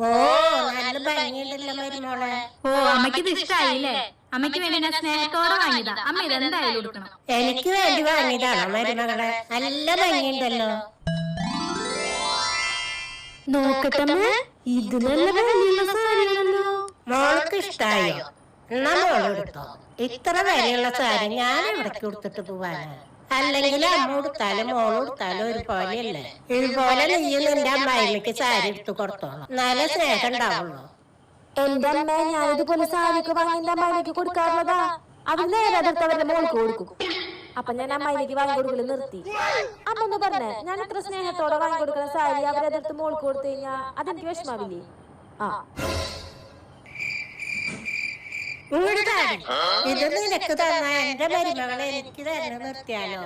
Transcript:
ഓ നല്ല ഭംഗിയുണ്ടല്ലോ മരുമോളെ. ഓ അമ്മയ്ക്ക് ഇത് ഇഷ്ടായില്ലേ? അമ്മയ്ക്ക് വേണ്ടി ഞാൻ സ്നേഹത്തോടെ വാങ്ങിയതാ. അമ്മ ഇതെന്തായാലും കൊടുക്കണം. എനിക്ക് വേണ്ടി വാങ്ങിയതാണോ മരുമകളെ? നല്ല ഭംഗിയുണ്ടല്ലോ. നോക്കട്ടമ്മ, ഇത് നല്ല ഭംഗിയുള്ള സാരിയാണല്ലോ. മോൾക്ക് ഇഷ്ടായോ? എന്നാ മോളെടുത്തോ. ഇത്ര വിലയുള്ള സാരി ഞാൻ എവിടേക്ക് കൊടുത്തിട്ട് പോവാനാ? അല്ലെങ്കിൽ അമ്മ കൊടുത്താലും മോള് കൊടുത്താലും ഒരുപോലെയല്ലേ? ഇതുപോലെ നീയും നിന്റെ അമ്മായിമ്മക്ക് സാരി എടുത്ത് കൊടുത്തോളാം, നല്ല സ്നേഹം ഉണ്ടാവുള്ളൂ. എന്റെ അമ്മ ഞാൻ ഇതുപോലെ സാരിക്ക് വാങ്ങി എന്റെ അമ്മായിക്ക് കൊടുക്കാറുള്ളതാ. അത് നേരെ അതെടുത്ത് അവരുടെ മോൾക്ക് കൊടുക്കും. അപ്പൊ ഞാൻ അമ്മായിക്ക് വാങ്ങി കൊടുക്കല് നിർത്തി. അമ്മ ഒന്ന് പറഞ്ഞേ, ഞാൻ ഇത്ര സ്നേഹത്തോടെ വാങ്ങി കൊടുക്കുന്ന സാരി അവരെടുത്ത് മോൾക്ക് കൊടുത്തു കഴിഞ്ഞാ അതെനിക്ക് വിഷമാവില്ലേ? ആ ഇത് നിനക്ക് തന്ന എന്റെ മരുമകളെ എനിക്ക് തന്നെ നിർത്തിയാലോ?